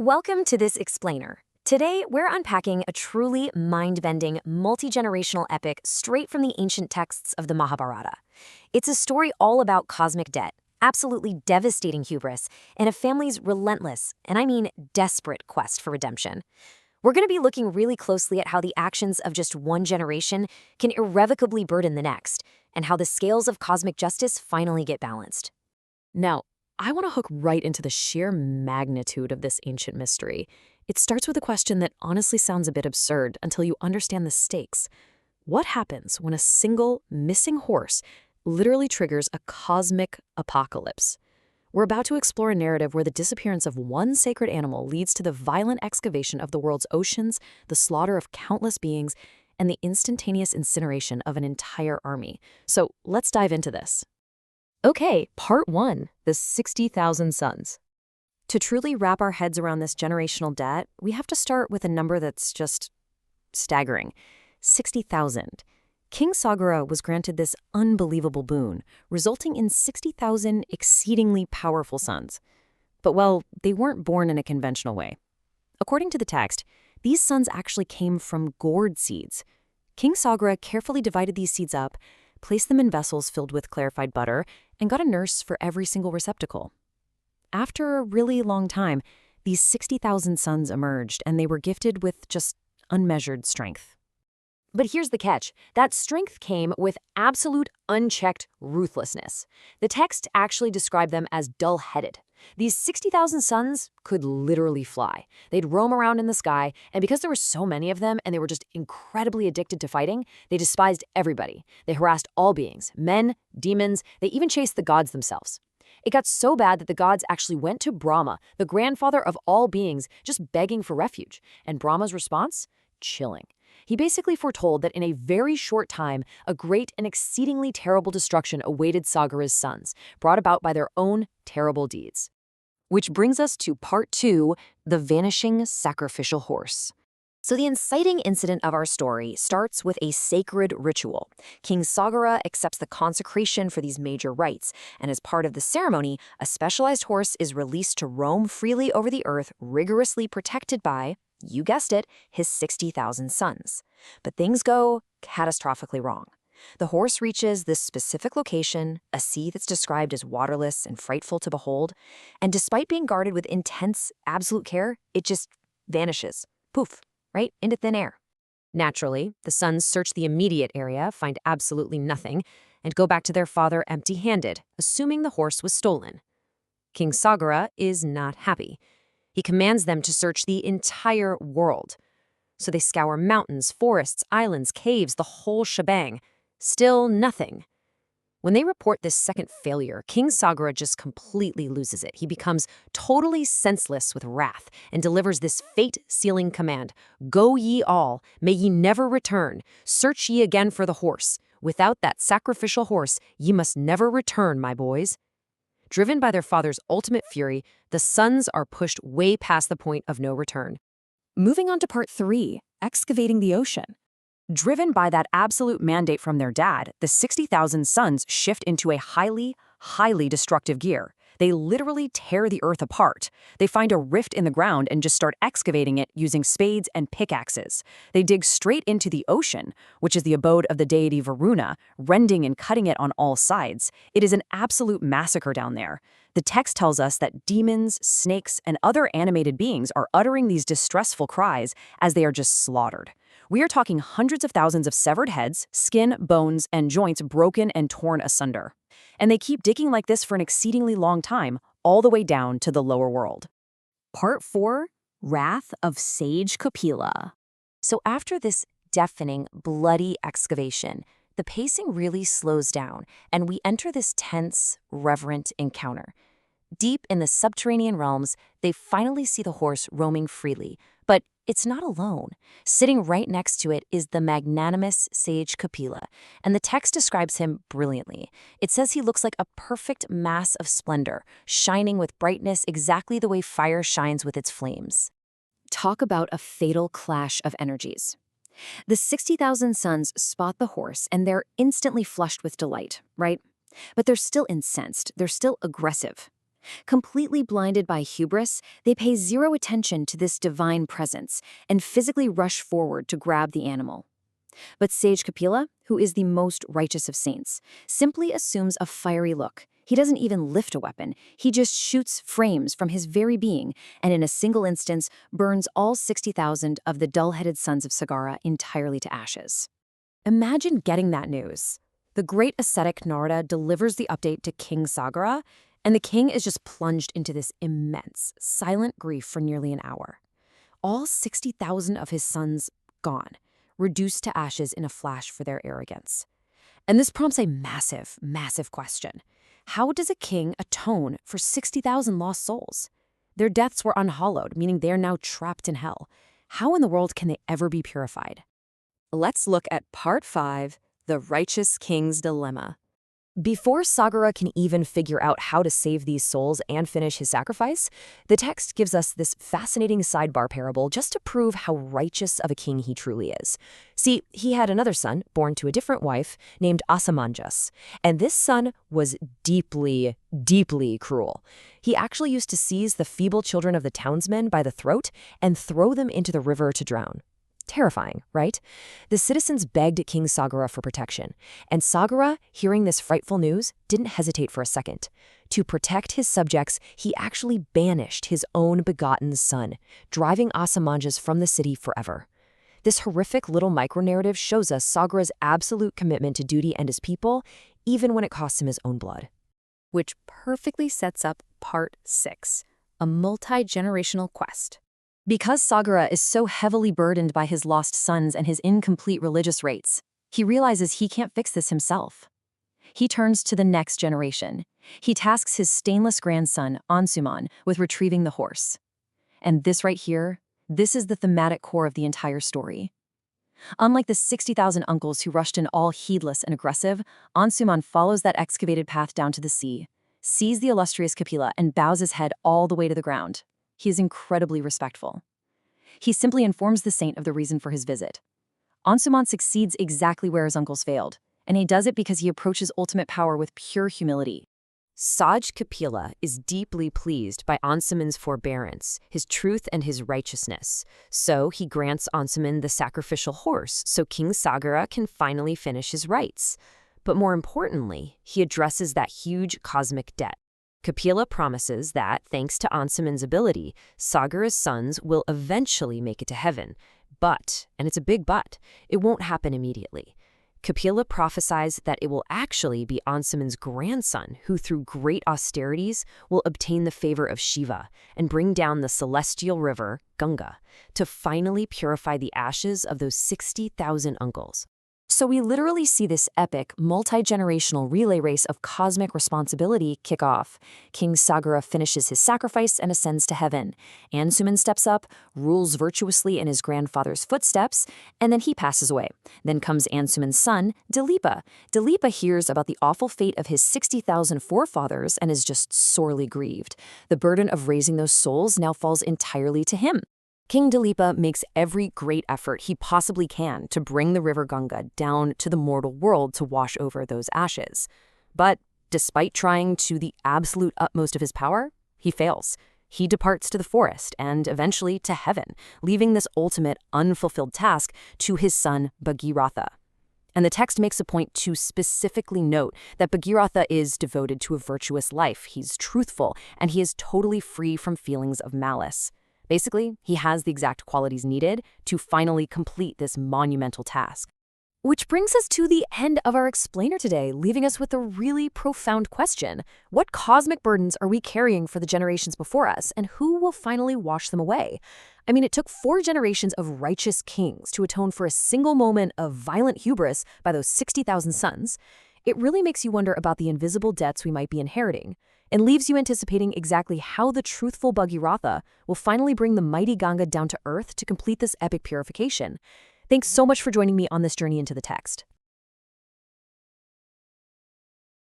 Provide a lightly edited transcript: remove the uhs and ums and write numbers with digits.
Welcome to this explainer. Today, we're unpacking a truly mind-bending, multi-generational epic straight from the ancient texts of the Mahabharata. It's a story all about cosmic debt, absolutely devastating hubris, and a family's relentless, and I mean desperate quest for redemption. We're going to be looking really closely at how the actions of just one generation can irrevocably burden the next, and how the scales of cosmic justice finally get balanced. Now, I want to hook right into the sheer magnitude of this ancient mystery. It starts with a question that honestly sounds a bit absurd until you understand the stakes. What happens when a single missing horse literally triggers a cosmic apocalypse? We're about to explore a narrative where the disappearance of one sacred animal leads to the violent excavation of the world's oceans, the slaughter of countless beings, and the instantaneous incineration of an entire army. So let's dive into this. Okay, part 1, the 60,000 sons. To truly wrap our heads around this generational debt, we have to start with a number that's just staggering. 60,000. King Sagara was granted this unbelievable boon, resulting in 60,000 exceedingly powerful sons. But, well, they weren't born in a conventional way. According to the text, these sons actually came from gourd seeds. King Sagara carefully divided these seeds up, placed them in vessels filled with clarified butter, and got a nurse for every single receptacle. After a really long time, these 60,000 sons emerged, and they were gifted with just unmeasured strength. But here's the catch. That strength came with absolute, unchecked ruthlessness. The text actually described them as dull-headed. These 60,000 sons could literally fly. They'd roam around in the sky, and because there were so many of them and they were just incredibly addicted to fighting, they despised everybody. They harassed all beings, men, demons, they even chased the gods themselves. It got so bad that the gods actually went to Brahma, the grandfather of all beings, just begging for refuge. And Brahma's response? Chilling. He basically foretold that in a very short time, a great and exceedingly terrible destruction awaited Sagara's sons, brought about by their own terrible deeds. Which brings us to part 2, the vanishing sacrificial horse. So the inciting incident of our story starts with a sacred ritual. King Sagara accepts the consecration for these major rites, and as part of the ceremony, a specialized horse is released to roam freely over the earth, rigorously protected by, you guessed it, his 60,000 sons. But things go catastrophically wrong. The horse reaches this specific location, a sea that's described as waterless and frightful to behold, and despite being guarded with intense, absolute care, it just vanishes. Poof, right into thin air. Naturally, the sons search the immediate area, find absolutely nothing, and go back to their father empty-handed, assuming the horse was stolen. King Sagara is not happy. He commands them to search the entire world. So they scour mountains, forests, islands, caves, the whole shebang. Still nothing. When they report this second failure, King Sagara just completely loses it. He becomes totally senseless with wrath and delivers this fate-sealing command. Go ye all, may ye never return. Search ye again for the horse. Without that sacrificial horse, ye must never return, my boys. Driven by their father's ultimate fury, the sons are pushed way past the point of no return. Moving on to part 3, excavating the ocean. Driven by that absolute mandate from their dad, the 60,000 sons shift into a highly destructive gear. They literally tear the earth apart. They find a rift in the ground and just start excavating it using spades and pickaxes. They dig straight into the ocean, which is the abode of the deity Varuna, rending and cutting it on all sides. It is an absolute massacre down there. The text tells us that demons, snakes, and other animated beings are uttering these distressful cries as they are just slaughtered. We are talking hundreds of thousands of severed heads, skin, bones, and joints broken and torn asunder. And they keep digging like this for an exceedingly long time, all the way down to the lower world. Part 4, Wrath of Sage Kapila. So after this deafening, bloody excavation, the pacing really slows down, and we enter this tense, reverent encounter. Deep in the subterranean realms, they finally see the horse roaming freely, but it's not alone. Sitting right next to it is the magnanimous sage Kapila, and the text describes him brilliantly. It says he looks like a perfect mass of splendor, shining with brightness exactly the way fire shines with its flames. Talk about a fatal clash of energies. The 60,000 sons spot the horse, and they're instantly flushed with delight, right? But they're still incensed. They're still aggressive. Completely blinded by hubris, they pay zero attention to this divine presence and physically rush forward to grab the animal. But sage Kapila, who is the most righteous of saints, simply assumes a fiery look. He doesn't even lift a weapon. He just shoots flames from his very being, and in a single instance burns all 60,000 of the dull-headed sons of Sagara entirely to ashes. Imagine getting that news. The great ascetic Narada delivers the update to King Sagara, and the king is just plunged into this immense, silent grief for nearly an hour. All 60,000 of his sons gone, reduced to ashes in a flash for their arrogance. And this prompts a massive, massive question. How does a king atone for 60,000 lost souls? Their deaths were unhallowed, meaning they are now trapped in hell. How in the world can they ever be purified? Let's look at Part 5, The Righteous King's Dilemma. Before Sagara can even figure out how to save these souls and finish his sacrifice, the text gives us this fascinating sidebar parable just to prove how righteous of a king he truly is. See, he had another son, born to a different wife, named Asamanjas, and this son was deeply, deeply cruel. He actually used to seize the feeble children of the townsmen by the throat and throw them into the river to drown. Terrifying, right? The citizens begged King Sagara for protection, and Sagara, hearing this frightful news, didn't hesitate for a second. To protect his subjects, he actually banished his own begotten son, driving Asamanjas from the city forever. This horrific little micronarrative shows us Sagara's absolute commitment to duty and his people, even when it costs him his own blood. Which perfectly sets up Part 6, a multi-generational quest. Because Sagara is so heavily burdened by his lost sons and his incomplete religious rites, he realizes he can't fix this himself. He turns to the next generation. He tasks his stainless grandson, Ansuman, with retrieving the horse. And this right here, this is the thematic core of the entire story. Unlike the 60,000 uncles who rushed in all heedless and aggressive, Ansuman follows that excavated path down to the sea, sees the illustrious Kapila, and bows his head all the way to the ground. He is incredibly respectful. He simply informs the saint of the reason for his visit. Ansuman succeeds exactly where his uncles failed, and he does it because he approaches ultimate power with pure humility. Sage Kapila is deeply pleased by Ansuman's forbearance, his truth, and his righteousness. So he grants Ansuman the sacrificial horse so King Sagara can finally finish his rites. But more importantly, he addresses that huge cosmic debt. Kapila promises that, thanks to Ansuman's ability, Sagara's sons will eventually make it to heaven. But, and it's a big but, it won't happen immediately. Kapila prophesies that it will actually be Ansuman's grandson who, through great austerities, will obtain the favor of Shiva and bring down the celestial river, Ganga, to finally purify the ashes of those 60,000 uncles. So we literally see this epic, multi-generational relay race of cosmic responsibility kick off. King Sagara finishes his sacrifice and ascends to heaven. Ansuman steps up, rules virtuously in his grandfather's footsteps, and then he passes away. Then comes Ansuman's son, Dilipa. Dilipa hears about the awful fate of his 60,000 forefathers and is just sorely grieved. The burden of raising those souls now falls entirely to him. King Dilipa makes every great effort he possibly can to bring the river Ganga down to the mortal world to wash over those ashes. But despite trying to the absolute utmost of his power, he fails. He departs to the forest and eventually to heaven, leaving this ultimate unfulfilled task to his son Bhagiratha. And the text makes a point to specifically note that Bhagiratha is devoted to a virtuous life, he's truthful, and he is totally free from feelings of malice. Basically, he has the exact qualities needed to finally complete this monumental task. Which brings us to the end of our explainer today, leaving us with a really profound question. What cosmic burdens are we carrying for the generations before us, and who will finally wash them away? I mean, it took 4 generations of righteous kings to atone for a single moment of violent hubris by those 60,000 sons. It really makes you wonder about the invisible debts we might be inheriting, and leaves you anticipating exactly how the truthful Bhagiratha will finally bring the mighty Ganga down to earth to complete this epic purification. Thanks so much for joining me on this journey into the text.